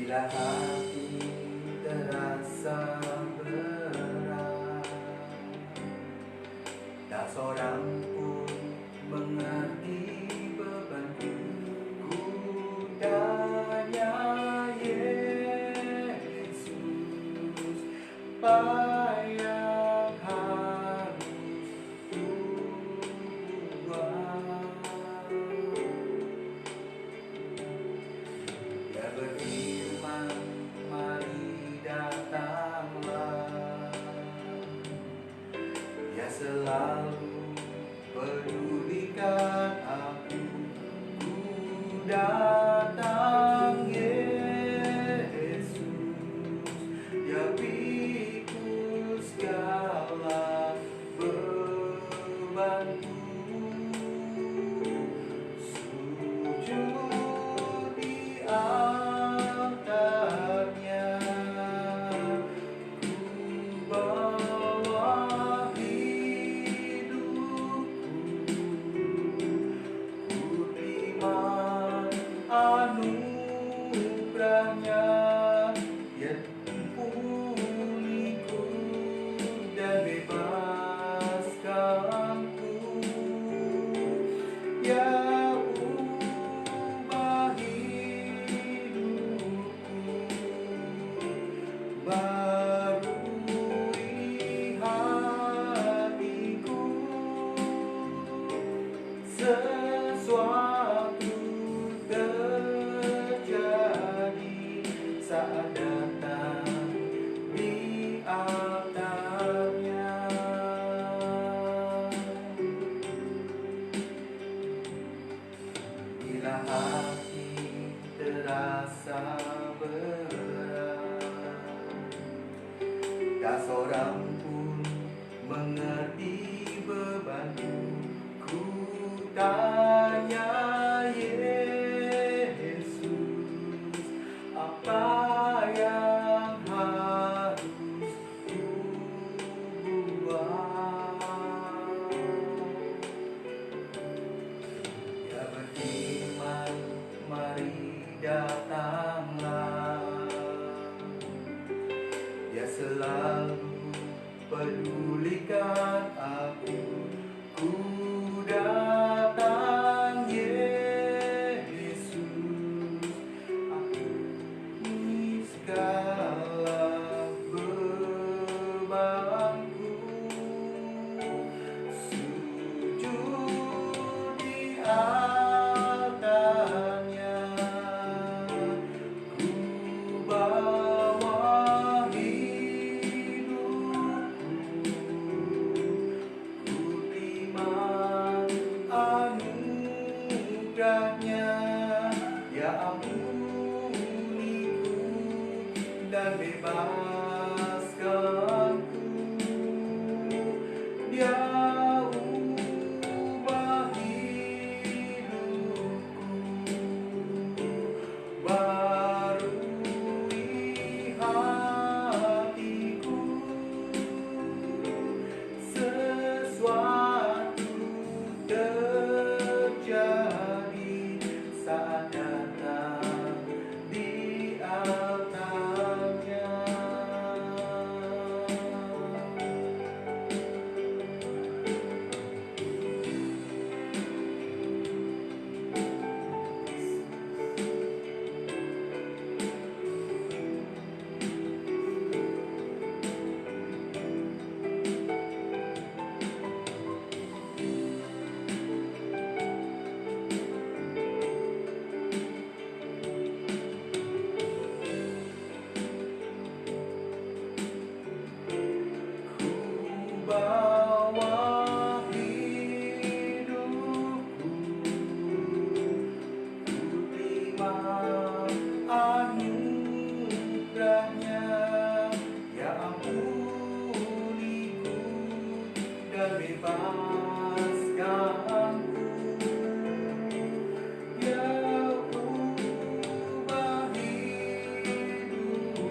Bila hati terasa berat, tak seorang pun mengerti bebanku. Ku tanya Yesus, apa yang harus ku buat? Dia berfirman, mari datanglah. Dia selalu pedulikan aku. Ku datang Yesus, Dia pikul segala bebanku. Sujud di altarnya, ku bawa hidupku. Ku terima anugerahnya yang pulihku dan bebaskanku. Ya ubah hidupku, barui hatiku. Sesuatu terjadi saat datang di altarnya. Bila hati terasa berat, tak seorang pun mengerti bebanku. Ku tanya Yesus, apa yang harus ku buat? Dia berfirman, mari datanglah. Dia selalu pedulikan aku. Ku datang Yesus, ampuni segala bebanku. Sujud di altarnya, ku bawa anugerahnya, ya ampuniku dan bebaskanku. Dia ubah hidupku, barui hatiku. Sesuatu terjadi saat datang di altarnya. Bawa hidupku, ku terima anugerahnya, ya ampuniku dan bebaskanku. Ya ubah hidupku,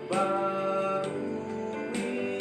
barui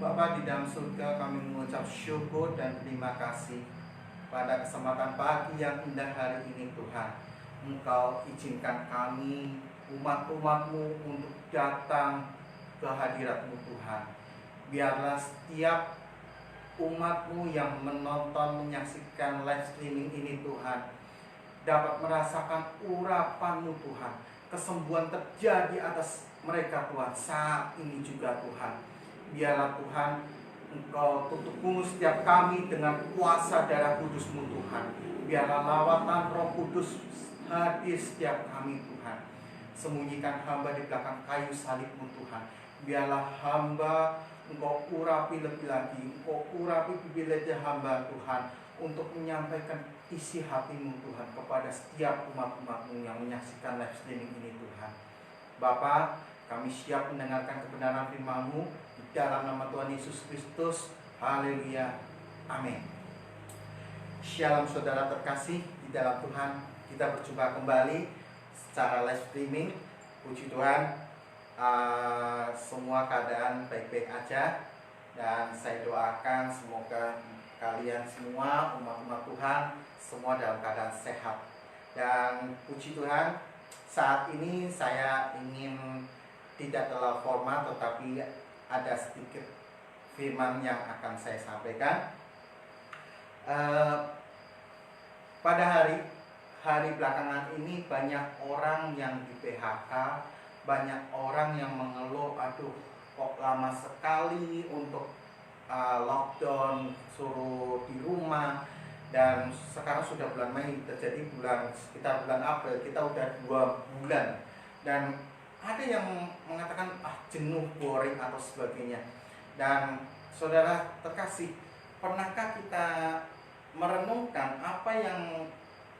Bapa di dalam surga, kami mengucap syukur dan terima kasih pada kesempatan pagi yang indah hari ini Tuhan. Engkau izinkan kami umat-umat-Mu untuk datang ke hadirat-Mu Tuhan. Biarlah setiap umat-Mu yang menonton, menyaksikan live streaming ini Tuhan dapat merasakan urapan-Mu Tuhan. Kesembuhan terjadi atas mereka Tuhan saat ini juga Tuhan. Biarlah Tuhan Engkau tutup setiap kami dengan kuasa darah kudus-Mu Tuhan. Biarlah lawatan Roh Kudus hadir setiap kami Tuhan. Sembunyikan hamba di belakang kayu salib-Mu Tuhan. Biarlah hamba Engkau urapi lebih lagi. Engkau urapi bibir lidah hamba Tuhan untuk menyampaikan isi hati-Mu Tuhan kepada setiap umat-umat-Mu yang menyaksikan live streaming ini Tuhan. Bapa, kami siap mendengarkan kebenaran firman-Mu dalam nama Tuhan Yesus Kristus. Haleluya. Amin. Shalom saudara terkasih di dalam Tuhan. Kita berjumpa kembali secara live streaming. Puji Tuhan, semua keadaan baik-baik aja. Dan saya doakan semoga kalian semua umat-umat Tuhan semua dalam keadaan sehat. Dan puji Tuhan, saat ini saya ingin tidak terlalu formal, tetapi ada sedikit firman yang akan saya sampaikan. Pada hari belakangan ini banyak orang yang di PHK, banyak orang yang mengeluh, aduh kok lama sekali untuk lockdown, suruh di rumah. Dan sekarang sudah bulan Mei, terjadi sekitar bulan April, kita udah 2 bulan. Dan ada yang mengatakan jenuh, boring atau sebagainya. Dan saudara terkasih, pernahkah kita merenungkan apa yang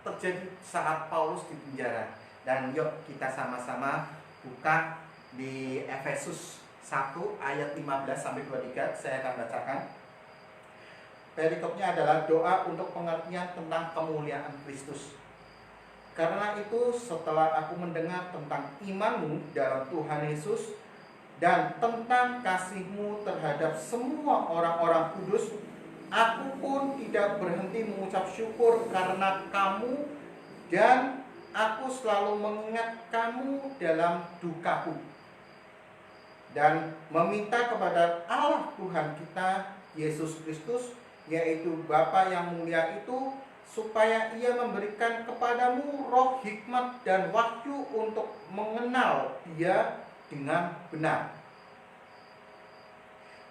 terjadi saat Paulus di penjara? Dan yuk kita sama-sama buka di Efesus 1 ayat 15-23. Saya akan bacakan. Perikopnya adalah doa untuk pengertian tentang kemuliaan Kristus. Karena itu setelah aku mendengar tentang imanmu dalam Tuhan Yesus dan tentang kasihmu terhadap semua orang-orang kudus, aku pun tidak berhenti mengucap syukur karena kamu, dan aku selalu mengingat kamu dalam dukaku dan meminta kepada Allah Tuhan kita Yesus Kristus, yaitu Bapa yang mulia itu, supaya Ia memberikan kepadamu roh hikmat dan wahyu untuk mengenal Dia dengan benar,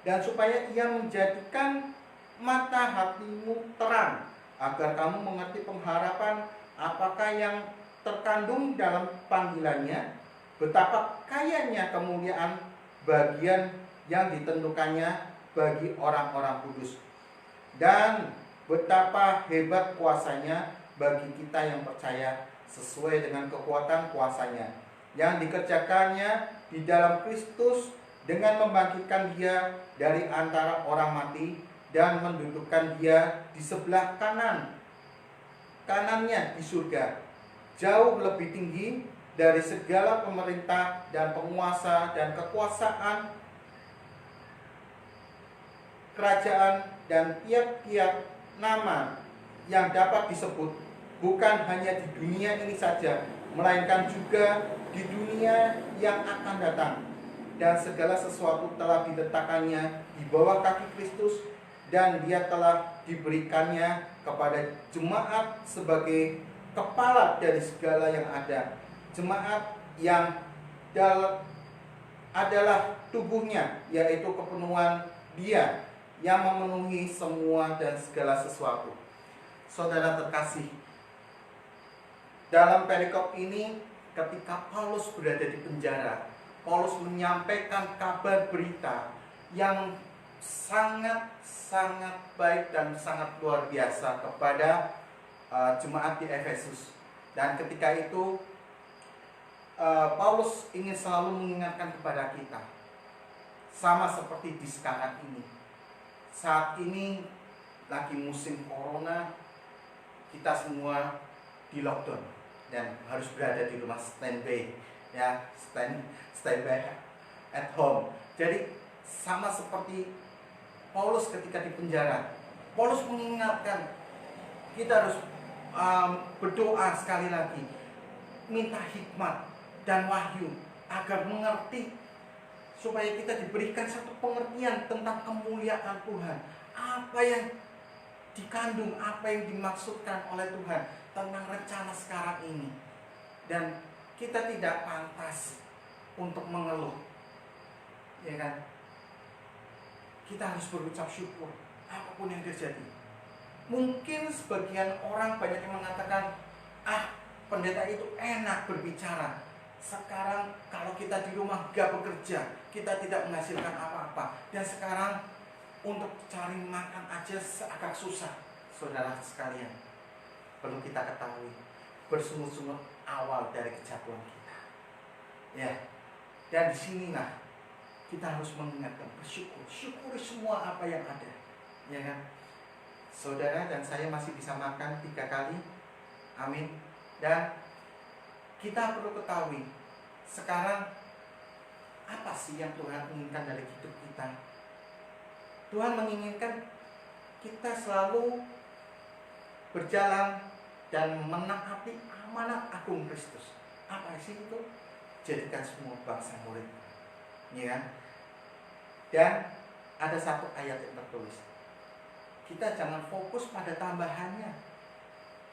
dan supaya Ia menjadikan mata hatimu terang, agar kamu mengerti pengharapan apakah yang terkandung dalam panggilannya, betapa kayanya kemuliaan bagian yang ditentukannya bagi orang-orang kudus, dan betapa hebat kuasanya bagi kita yang percaya, sesuai dengan kekuatan kuasanya yang dikerjakannya di dalam Kristus, dengan membangkitkan Dia dari antara orang mati dan mendudukkan Dia di sebelah kanannya di surga, jauh lebih tinggi dari segala pemerintah dan penguasa dan kekuasaan, kerajaan dan tiap-tiap nama yang dapat disebut, bukan hanya di dunia ini saja, melainkan juga di dunia yang akan datang. Dan segala sesuatu telah diletakkannya di bawah kaki Kristus, dan Dia telah diberikannya kepada jemaat sebagai kepala dari segala yang ada. Jemaat yang adalah tubuhnya, yaitu kepenuhan Dia yang memenuhi semua dan segala sesuatu. Saudara terkasih, dalam perikop ini, ketika Paulus berada di penjara, Paulus menyampaikan kabar berita yang sangat baik dan sangat luar biasa kepada jemaat di Efesus. Dan ketika itu Paulus ingin selalu mengingatkan kepada kita, sama seperti di sekarang ini. Saat ini lagi musim corona, kita semua di lockdown dan harus berada di rumah standby, ya, standby at home. Jadi sama seperti Paulus ketika di penjara, Paulus mengingatkan kita harus berdoa sekali lagi, minta hikmat dan wahyu agar mengerti, supaya kita diberikan satu pengertian tentang kemuliaan Tuhan, apa yang dikandung, apa yang dimaksudkan oleh Tuhan tentang rencana sekarang ini. Dan kita tidak pantas untuk mengeluh, ya kan? Kita harus berucap syukur apapun yang terjadi. Mungkin sebagian orang banyak yang mengatakan, pendeta itu enak berbicara. Sekarang kalau kita di rumah gak bekerja, kita tidak menghasilkan apa-apa, dan sekarang untuk cari makan aja agak susah. Saudara sekalian, perlu kita ketahui, bersungut-sungut awal dari kejatuhan kita, ya. Dan disinilah kita harus mengingatkan, bersyukur, syukuri semua apa yang ada, ya kan? Saudara dan saya masih bisa makan 3 kali, amin. Dan kita perlu ketahui, sekarang apa sih yang Tuhan inginkan dari hidup kita? Tuhan menginginkan kita selalu berjalan dan menaati amanat agung Kristus. Apa sih itu? Jadikan semua bangsa murid, ya kan? Dan ada satu ayat yang tertulis, kita jangan fokus pada tambahannya.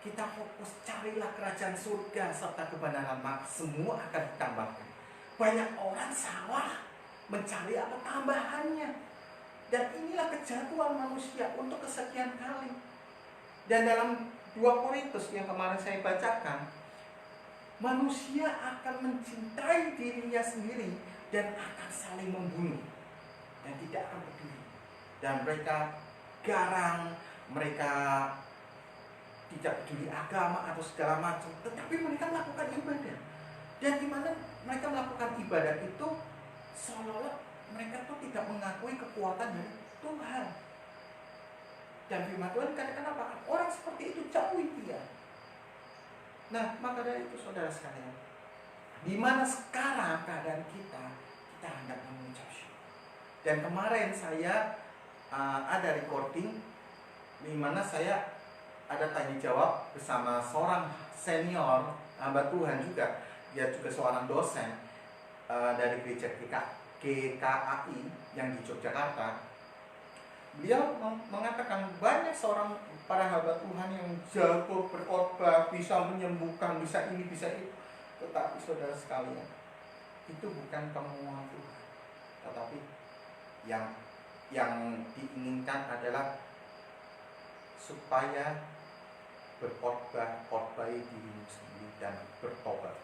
Kita fokus, carilah kerajaan surga serta kebenaran, maka semua akan ditambahkan. Banyak orang salah mencari apa tambahannya. Dan inilah kejatuhan manusia untuk kesekian kali. Dan dalam 2 Korintus yang kemarin saya bacakan, manusia akan mencintai dirinya sendiri dan akan saling membunuh dan tidak akan peduli. Dan mereka garang, mereka tidak peduli agama atau segala macam, tetapi mereka melakukan ibadah. Dan di mana mereka melakukan ibadah itu seolah-olah mereka tuh tidak mengakui kekuatan dari Tuhan. Dan firman Tuhan dikatakan apa? Orang seperti itu jauhi dia. Nah, maka dari itu saudara sekalian, di mana sekarang keadaan kita hendak mengucap syukur. Dan kemarin saya ada recording di mana saya ada tanya jawab bersama seorang senior hamba Tuhan juga. Dia juga seorang dosen dari gereja GKAI yang di Yogyakarta. Beliau mengatakan banyak seorang para hamba Tuhan yang jago berkhotbah, bisa menyembuhkan, bisa ini, bisa itu. Tetapi saudara sekalian, itu bukan kemauan Tuhan. Tetapi yang diinginkan adalah supaya khotbahi diri sendiri dan bertobat.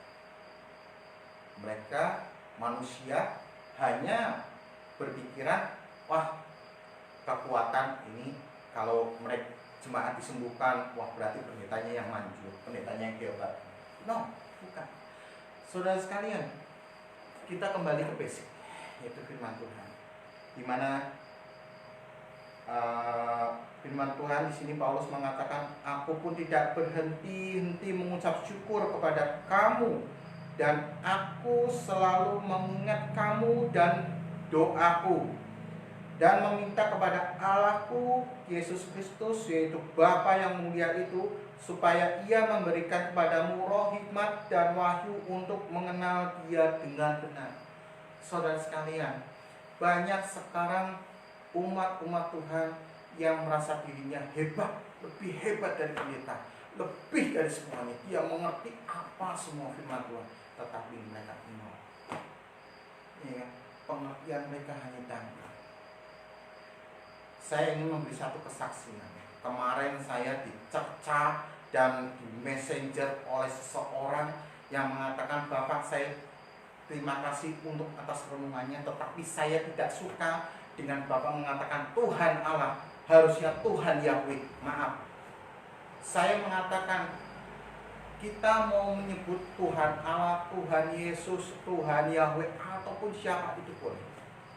Mereka manusia hanya berpikiran, wah, kekuatan ini kalau mereka jemaat disembuhkan, wah berarti pendetanya yang manjur, pendetanya yang hebat. No, bukan. Saudara sekalian, kita kembali ke basic, yaitu firman Tuhan. Di mana firman Tuhan di sini Paulus mengatakan, aku pun tidak berhenti-henti mengucap syukur kepada kamu, dan aku selalu mengingat kamu dan doaku, dan meminta kepada Allahku Yesus Kristus, yaitu Bapa yang mulia itu, supaya ia memberikan kepadamu roh hikmat dan wahyu untuk mengenal dia dengan benar. Saudara sekalian, banyak sekarang umat-umat Tuhan yang merasa dirinya hebat, lebih hebat dari pendeta, lebih dari semuanya. Dia mengerti apa semua firman Tuhan, tetapi mereka menolak. Ya, pengertian mereka hanya dangkal. Saya ingin memberi satu kesaksian. Kemarin saya dicerca dan di messenger oleh seseorang yang mengatakan, Bapak, saya terima kasih untuk atas renungannya, tetapi saya tidak suka dengan Bapak mengatakan Tuhan Allah, harusnya Tuhan Yahweh. Maaf, saya mengatakan kita mau menyebut Tuhan Allah, Tuhan Yesus, Tuhan Yahweh, ataupun siapa itu boleh,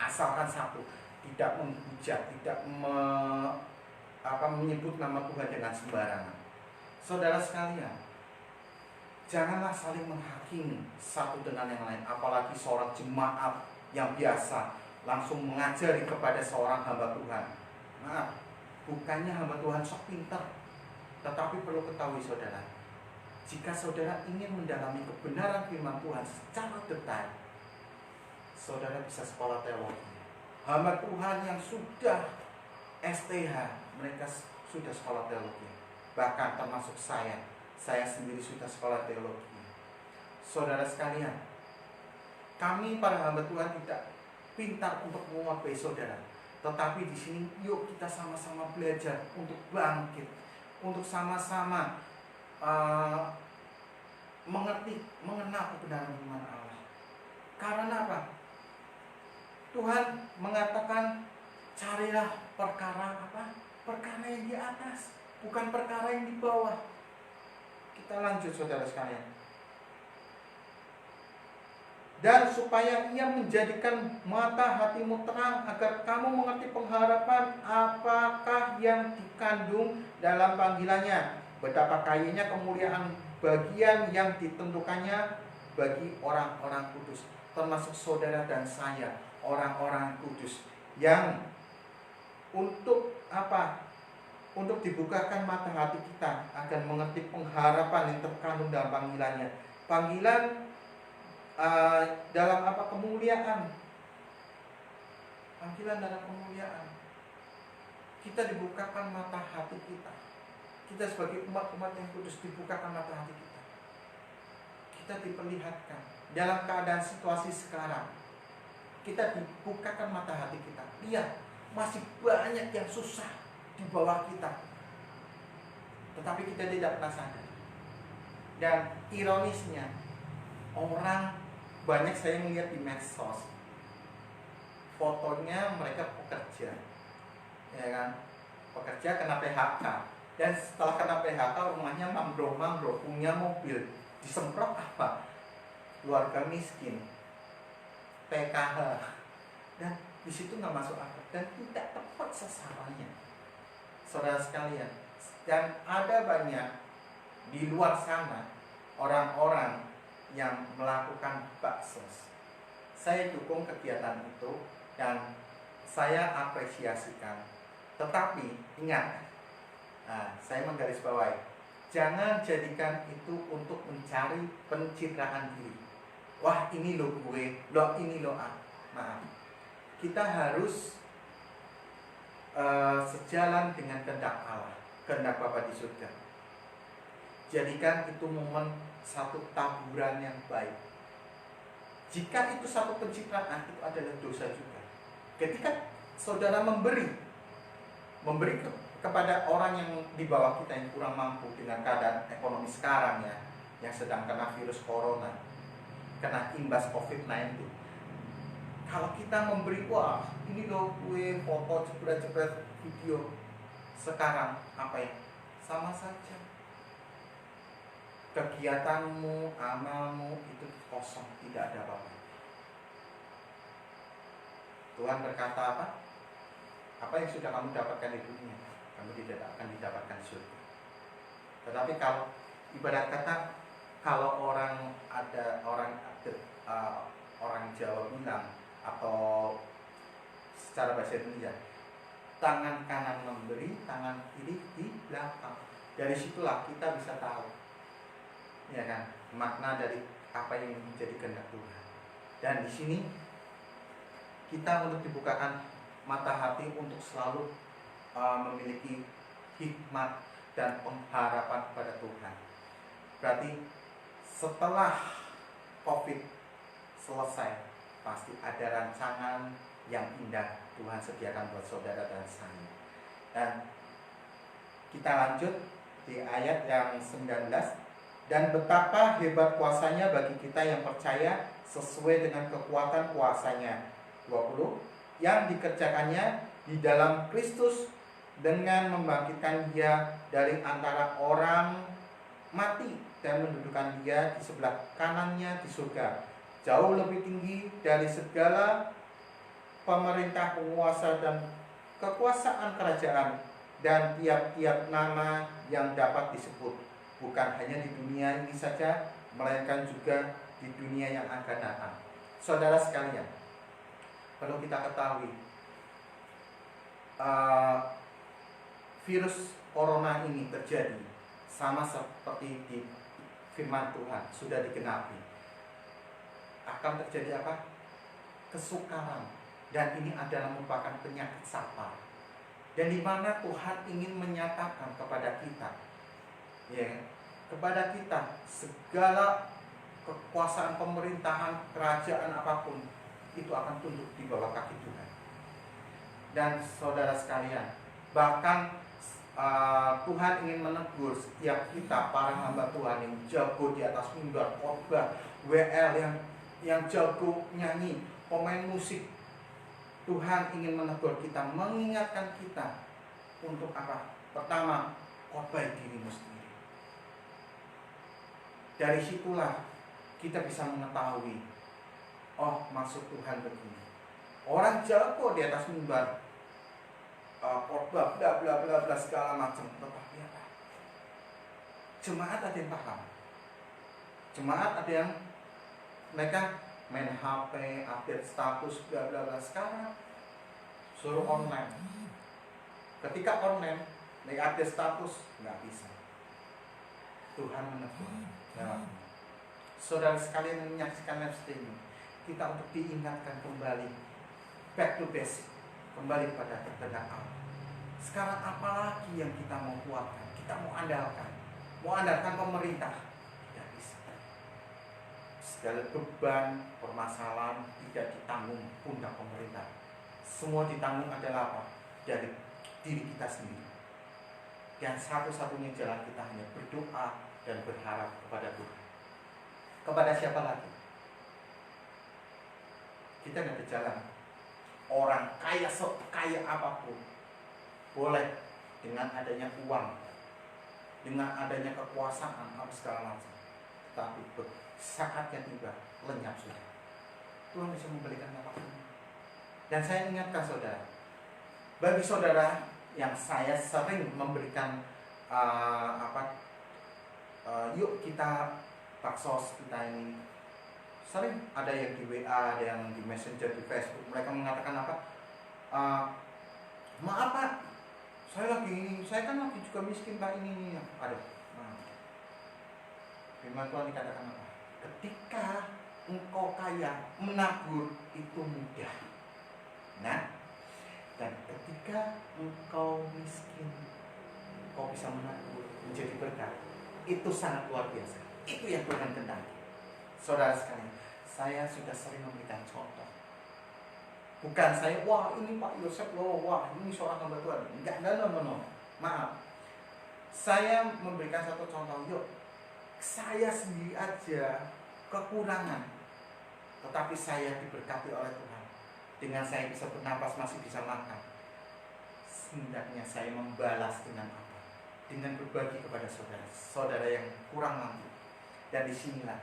asalkan satu, tidak menghujat, tidak menyebut nama Tuhan dengan sembarangan. Saudara sekalian, janganlah saling menghakimi satu dengan yang lain, apalagi seorang jemaat yang biasa langsung mengajari kepada seorang hamba Tuhan. Maaf, bukannya hamba Tuhan sok pintar, tetapi perlu ketahui saudara, jika saudara ingin mendalami kebenaran firman Tuhan secara detail, saudara bisa sekolah teologi. Hamba Tuhan yang sudah STH, mereka sudah sekolah teologi. Bahkan termasuk saya sendiri sudah sekolah teologi. Saudara sekalian, kami para hamba Tuhan tidak pintar untuk menguasai saudara, tetapi di sini yuk kita sama-sama belajar untuk bangkit, untuk sama-sama mengerti, mengenal kebenaran firman Allah. Karena apa? Tuhan mengatakan carilah perkara apa? Perkara yang di atas, bukan perkara yang di bawah. Kita lanjut saudara sekalian. Dan supaya ia menjadikan mata hatimu terang, agar kamu mengerti pengharapan apakah yang dikandung dalam panggilannya, betapa kayanya kemuliaan bagian yang ditentukannya bagi orang-orang kudus, termasuk saudara dan saya, orang-orang kudus yang untuk apa? Untuk dibukakan mata hati kita agar mengerti pengharapan yang terkandung dalam panggilannya. Panggilan dalam apa? Kemuliaan. Panggilan dalam kemuliaan. Kita dibukakan mata hati kita. Kita sebagai umat-umat yang kudus dibukakan mata hati kita. Kita diperlihatkan dalam keadaan situasi sekarang. Kita dibukakan mata hati kita. Lihat, masih banyak yang susah di bawah kita, tetapi kita tidak pernah sadar. Dan ironisnya, orang banyak saya melihat di medsos, fotonya mereka pekerja, ya kan, pekerja kena PHK, dan setelah kena PHK rumahnya mangrove, punya mobil, disemprot apa? Keluarga miskin, PKH, dan di situ nggak masuk akal dan tidak tepat sasarannya, saudara sekalian. Dan ada banyak di luar sana orang-orang yang melakukan baksos. Saya dukung kegiatan itu dan saya apresiasikan. Tetapi ingat, saya menggarisbawahi, jangan jadikan itu untuk mencari pencitraan diri. Wah, ini lo gue, lo ini lo a. Maaf, kita harus sejalan dengan kehendak Allah, kehendak Bapa di surga. Jadikan itu momen satu taburan yang baik. Jika itu satu pencitraan, itu adalah dosa juga. Ketika saudara memberi kepada orang yang di bawah kita yang kurang mampu dengan keadaan ekonomi sekarang ya, yang sedang kena virus corona, kena imbas COVID-19. Kalau kita memberi, wah ini loh gue foto jepret-jepret video, sekarang apa ya? Sama saja. Kegiatanmu, amalmu itu kosong, tidak ada apa-apa. Tuhan berkata apa? Apa yang sudah kamu dapatkan di dunia, kamu tidak akan didapatkan di surga. Tetapi kalau ibarat kata, kalau orang Jawa bilang, atau secara bahasa Indonesia, tangan kanan memberi, tangan kiri di belakang. Dari situlah kita bisa tahu, ya kan, makna dari apa yang menjadi kehendak Tuhan. Dan di sini kita untuk dibukakan mata hati untuk selalu memiliki hikmat dan pengharapan kepada Tuhan. Berarti setelah COVID selesai, pasti ada rancangan yang indah Tuhan sediakan buat saudara dan saya. Dan kita lanjut di ayat yang 19. Dan betapa hebat kuasanya bagi kita yang percaya sesuai dengan kekuatan kuasanya. 20. Yang dikerjakannya di dalam Kristus dengan membangkitkan dia dari antara orang mati dan mendudukkan dia di sebelah kanannya di surga, jauh lebih tinggi dari segala pemerintah, penguasa dan kekuasaan kerajaan dan tiap-tiap nama yang dapat disebut, bukan hanya di dunia ini saja, melainkan juga di dunia yang akan datang. Saudara sekalian, perlu kita ketahui, uh, virus corona ini terjadi, sama seperti di firman Tuhan sudah digenapi, akan terjadi apa? Kesukaran. Dan ini adalah merupakan penyakit sampah. Dan di mana Tuhan ingin menyatakan kepada kita, ya, kepada kita segala kekuasaan pemerintahan, kerajaan apapun itu akan tunduk di bawah kaki Tuhan. Dan saudara sekalian, bahkan Tuhan ingin menegur setiap kita para hamba Tuhan yang jago di atas mimbar khotbah, WL yang jago nyanyi, pemain musik. Tuhan ingin menegur kita, mengingatkan kita untuk apa? Pertama, khotbah dirimu sendiri. Dari situlah kita bisa mengetahui, oh maksud Tuhan begini. Orang jago di atas mimbar khotbah bla bla bla bla segala macam, tetapi apa? Jemaat ada yang paham. Jemaat ada yang mereka main HP, update status bla bla bla. Sekarang suruh online. Ketika online, mereka update status nggak bisa. Tuhan menegur. Ya. Saudara sekalian yang menyaksikan live streaming, kita untuk diingatkan kembali back to basic, kembali pada kehendak Allah. Sekarang apalagi yang kita mau kuatkan, kita mau andalkan pemerintah, tidak bisa. Segala beban, permasalahan tidak ditanggung pundak pemerintah. Semua ditanggung adalah apa? Dari diri kita sendiri. Dan satu-satunya jalan kita hanya berdoa dan berharap kepada Tuhan. Kepada siapa lagi? Kita tidak berjalan. Orang kaya sekaya apapun boleh dengan adanya uang, dengan adanya kekuasaan, apa segala macam. Tapi saatnya tiba, lenyap sudah. Tuhan bisa memberikan apapun. Dan saya ingatkan saudara, bagi saudara yang saya sering memberikan yuk kita baksos kita ini, sering ada yang di WA, ada yang di Messenger, di Facebook, mereka mengatakan apa? Maaf Pak, saya kan lagi juga miskin Pak, ini ada. Firman Tuhan dikatakan apa? Ketika engkau kaya, menabur itu mudah. Nah, dan ketika engkau miskin, engkau bisa menabur menjadi berkat, itu sangat luar biasa. Itu yang Tuhan kehendaki. Saudara sekalian, saya sudah sering memberikan contoh. Bukan saya, wah ini Pak Yosef loh, wah ini seorang hamba Tuhan. Enggak, no. Maaf. Saya memberikan satu contoh, yuk. Saya sendiri aja kekurangan, tetapi saya diberkati oleh Tuhan. Dengan saya bisa bernapas, masih bisa makan. Hendaknya saya membalas dengan apa? Dengan berbagi kepada saudara yang kurang mampu. Dan disinilah,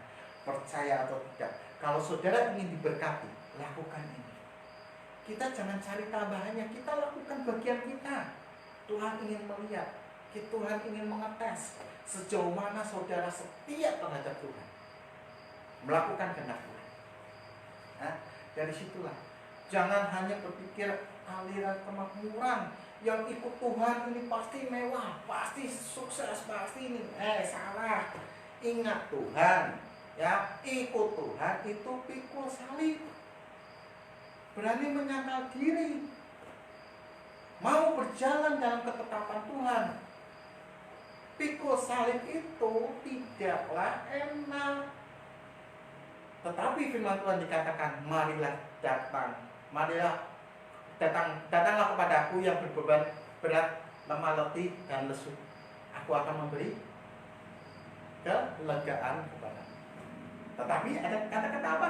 percaya atau tidak, kalau saudara ingin diberkati, lakukan ini. Kita jangan cari tambahannya, kita lakukan bagian kita. Tuhan ingin melihat, Tuhan ingin mengetes sejauh mana saudara setia terhadap Tuhan, melakukan kehendak Tuhan. Nah, dari situlah, jangan hanya berpikir aliran kemakmuran yang ikut Tuhan ini pasti mewah, pasti sukses, pasti ini. Salah. Ingat Tuhan, ya, ikut Tuhan itu pikul salib. Berani menyangkal diri, mau berjalan dalam ketetapan Tuhan. Pikul salib itu tidaklah enak. Tetapi firman Tuhan dikatakan, datanglah kepadaku yang berbeban berat, lemah letih dan lesu. Aku akan memberi kelegaan kepadamu. Tetapi ada kata-kata apa?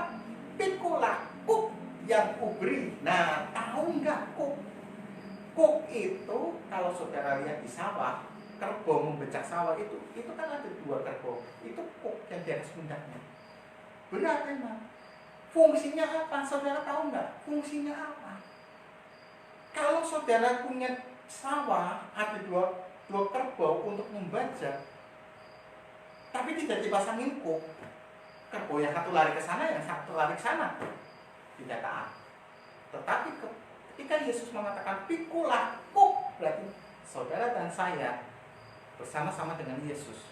Pikulah, kuk yang kuberi. Nah, tahu nggak kuk? Kuk itu kalau saudara lihat di sawah, kerbau membecak sawah itu kan ada 2 kerbau. Itu kuk yang di atas pundaknya. Berat emang. Fungsinya apa? Saudara tahu nggak? Fungsinya apa? Kalau saudara punya sawah ada 2 kerbau untuk membajak, tapi tidak dipasangin kuk, kerbau yang satu lari ke sana, yang satu lari ke sana, tidak taat. Tetapi ketika Yesus mengatakan pikulah, puk, berarti saudara dan saya bersama-sama dengan Yesus.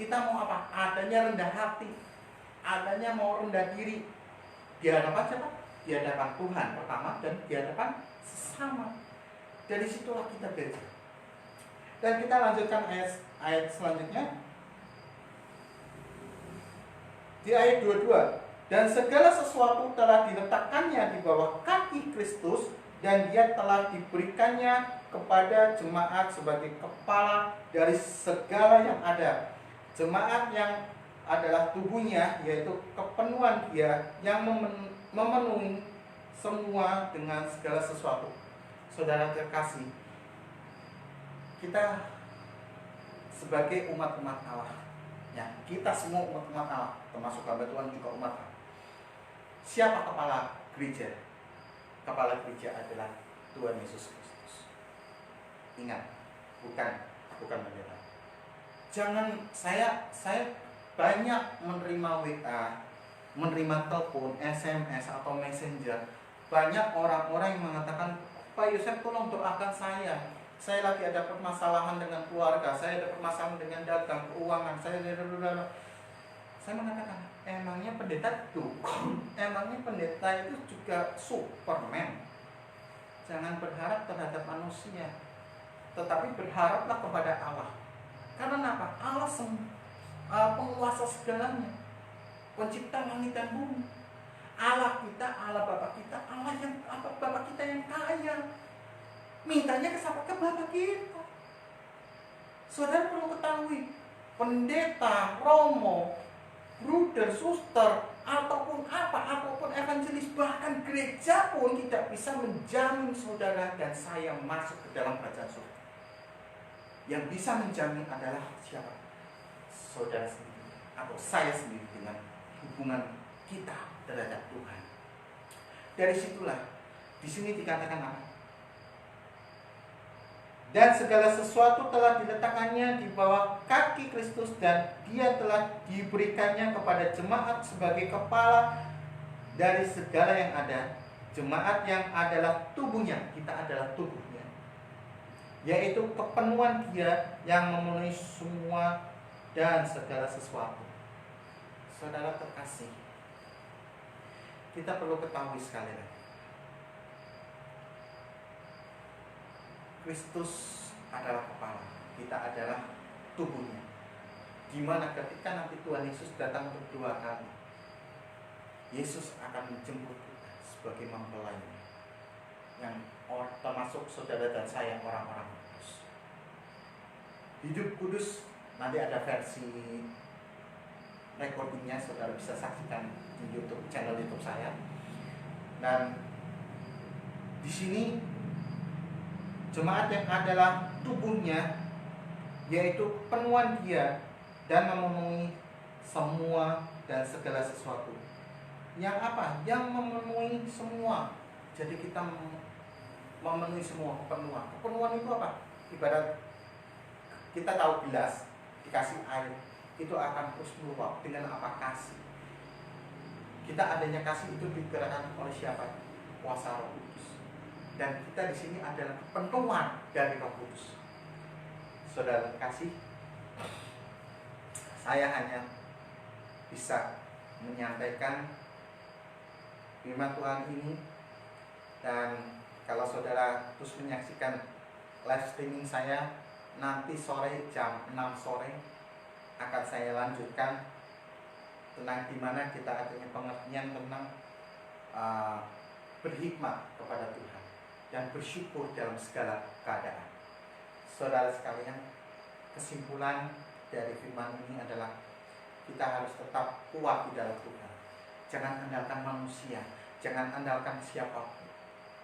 Kita mau apa? Adanya rendah hati, adanya mau rendah diri di hadapan siapa? Di hadapan Tuhan pertama dan di hadapan sesama. Dari situlah kita belajar. Dan kita lanjutkan ayat selanjutnya. Di ayat 22, dan segala sesuatu telah diletakkannya di bawah kaki Kristus, dan dia telah diberikannya kepada jemaat sebagai kepala dari segala yang ada. Jemaat yang adalah tubuhnya, yaitu kepenuhan dia yang memenuhi semua dengan segala sesuatu. Saudara terkasih, kita sebagai umat-umat Allah, ya, kita semua umat-umat Allah, termasuk hamba Tuhan juga umat Allah. Siapa kepala gereja? Kepala gereja adalah Tuhan Yesus Kristus. Ingat, bukan pendeta. Jangan saya banyak menerima WA, menerima telepon, SMS atau messenger. Banyak orang-orang yang mengatakan, Pak Yosef tolong doakan saya. Saya lagi ada permasalahan dengan keluarga, saya ada permasalahan dengan dagang, keuangan, saya mengatakan, emangnya pendeta dukun? Emangnya pendeta itu juga Superman? Jangan berharap terhadap manusia, tetapi berharaplah kepada Allah. Karena apa? Allah penguasa segalanya, pencipta langit dan bumi. Allah kita, Allah Bapa kita, Bapa kita yang kaya. Mintanya ke siapa? Ke Bapa kita. Saudara perlu ketahui, pendeta, romo, bruder, suster, apapun evangelis, bahkan gereja pun tidak bisa menjamin saudara dan saya masuk ke dalam kerajaan surga. Yang bisa menjamin adalah siapa? Saudara sendiri atau saya sendiri dengan hubungan kita terhadap Tuhan. Dari situlah di sini dikatakan apa? Dan segala sesuatu telah diletakkannya di bawah kaki Kristus, dan dia telah diberikannya kepada jemaat sebagai kepala dari segala yang ada. Jemaat yang adalah tubuhnya, kita adalah tubuhnya, yaitu kepenuhan dia yang memenuhi semua dan segala sesuatu. Saudara terkasih, kita perlu ketahui sekali lagi, Kristus adalah kepala, kita adalah tubuhnya. Dimana ketika nanti Tuhan Yesus datang kedua kali, Yesus akan menjemput kita sebagai mempelai, yang termasuk saudara dan saya orang-orang kudus. Hidup kudus, nanti ada versi recordingnya, saudara bisa saksikan di YouTube, channel YouTube saya. Dan di sini jemaat yang adalah tubuhnya, yaitu penuhan dia dan memenuhi semua dan segala sesuatu. Yang apa? Yang memenuhi semua. Jadi kita memenuhi semua kepenuhan. Kepenuhan itu apa? Ibarat kita tahu gelas dikasih air, itu akan terus meluap. Dengan apa? Kasih. Kita adanya kasih itu digerakkan oleh siapa? Kuasa Roh Kudus. Dan kita di sini adalah kepenuhan dari Roh Kudus. Saudara kasih, saya hanya bisa menyampaikan firman Tuhan ini, dan kalau saudara terus menyaksikan live streaming saya, nanti sore jam 6 sore akan saya lanjutkan tentang dimana kita adanya pengertian tentang berhikmat kepada Tuhan dan bersyukur dalam segala keadaan. Saudara sekalian, kesimpulan dari firman ini adalah kita harus tetap kuat di dalam Tuhan. Jangan andalkan manusia, jangan andalkan siapapun.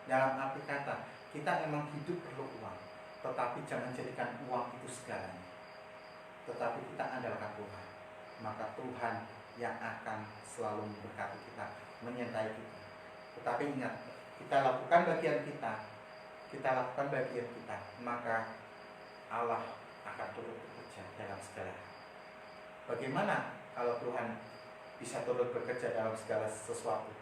Dalam arti kata, kita memang hidup perlu uang, tetapi jangan jadikan uang itu segalanya. Tetapi kita andalkan Tuhan, maka Tuhan yang akan selalu memberkati kita, menyertai kita. Tetapi ingat, kita lakukan bagian kita, maka Allah akan turut bekerja dalam segala hal. Bagaimana kalau Tuhan bisa turut bekerja dalam segala sesuatu?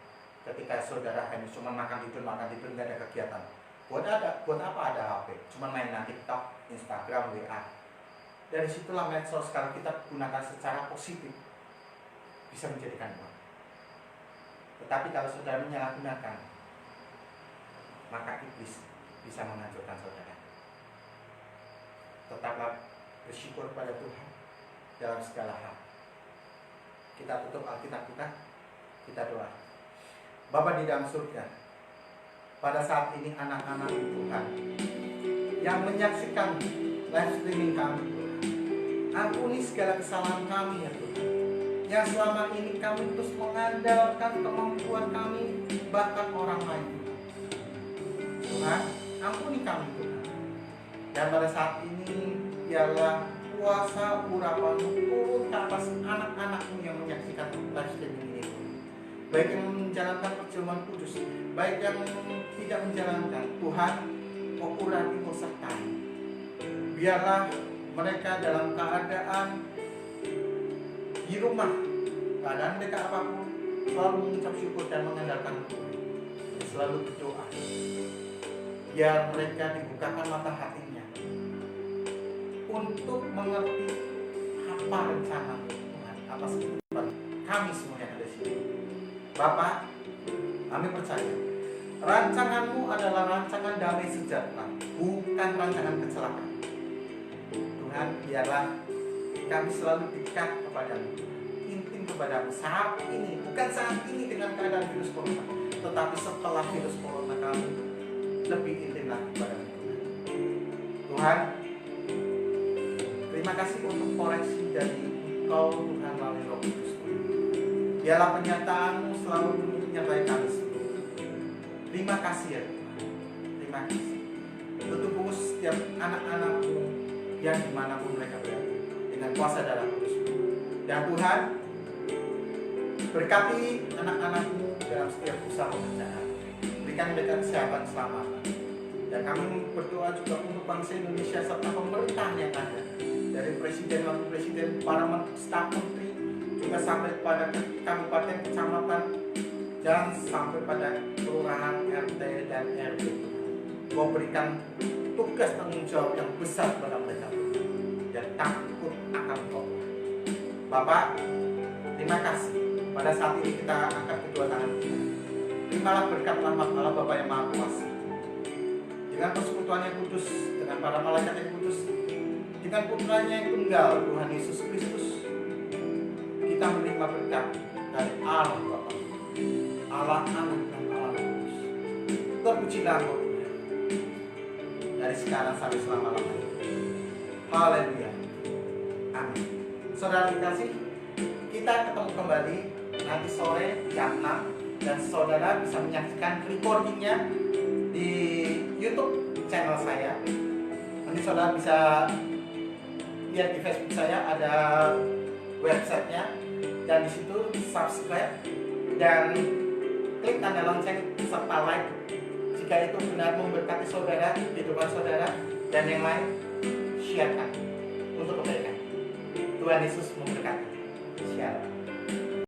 ketika saudara hanya cuma makan tidur nggak ada kegiatan. Buat apa ada HP? Cuma main TikTok, Instagram, WA. Dari situlah medsos kalau kita gunakan secara positif bisa menjadikan uang. Tetapi kalau saudara menyalahgunakan, maka iblis bisa menghancurkan saudara. Tetaplah bersyukur pada Tuhan dalam segala hal. Kita tutup Alkitab kita doa. Bapa di dalam surga, pada saat ini anak-anak Tuhan yang menyaksikan live streaming kami, Tuhan, ampuni segala kesalahan kami ya Tuhan, yang selama ini kami terus mengandalkan kemampuan kami bahkan orang lain. Tuhan, ampuni kami Tuhan. Dan pada saat ini biarlah kuasa urapan-Mu turun ke atas anak-anak-Mu yang menyaksikan live streaming ini, baik yang menjalankan perjamuan kudus, baik yang tidak menjalankan. Tuhan, Urapi sertai. Biarlah mereka dalam keadaan di rumah, keadaan mereka apapun, selalu mengucap syukur dan mengandalkan Tuhan, selalu berdoa. Biar mereka dibukakan mata hatinya untuk mengerti apa rencana Tuhan atas kehidupan kami semua yang ada di sini. Bapak, kami percaya rancangan-Mu adalah rancangan damai sejahtera, bukan rancangan kecelakaan. Tuhan, biarlah kami selalu dekat kepadamu, intim kepadamu saat ini, bukan saat ini dengan keadaan virus corona, tetapi setelah virus corona kami lebih intim lagi kepadamu. Tuhan, terima kasih untuk koreksi dari Engkau Tuhan melalui Roh Kudus. Biarlah penyataan-Mu selalu menyertai kami semua. Terima kasih ya Tuhan. Terima kasih. Tutup bungkus setiap anak-anak-Mu yang dimanapun mereka berada dengan kuasa darah Kudus. Dan Tuhan, berkati anak-anak-Mu dalam setiap usaha pekerjaan. Berikan mereka kesehatan keselamatan. Dan kami berdoa juga untuk bangsa Indonesia serta pemerintahan yang ada, dari presiden, wakil presiden, para staf menteri, juga sampai pada kabupaten, kecamatan, dan sampai pada kelurahan, RT, dan RW. Kau berikan tugas tanggung jawab yang besar kepada mereka dan takut akan Kau. Bapak, terima kasih. Pada saat ini kita angkat kedua tangan kita. Terimalah berkat rahmat Allah Bapa yang Maha Kuasa, dengan persekutuan yang kudus, dengan para malaikat yang kudus, dengan putranya yang tunggal, Tuhan Yesus Kristus. Kita menerima berkat dari Allah Bapa, Allah Anak, dan Allah Roh Kudus. Terpujilah Engkau Tuhan, dari sekarang sampai selama-lamanya. Haleluya. Amin. Saudara dikasih, kita ketemu kembali nanti sore jam 6, dan saudara bisa menyaksikan recordingnya di YouTube channel saya. Nanti saudara bisa lihat di Facebook saya, ada websitenya, dan di situ subscribe dan klik tanda lonceng serta like jika itu benar memberkati saudara, kehidupan saudara, dan yang lain sharekan untuk kebaikan. Tuhan Yesus memberkati. Shalom.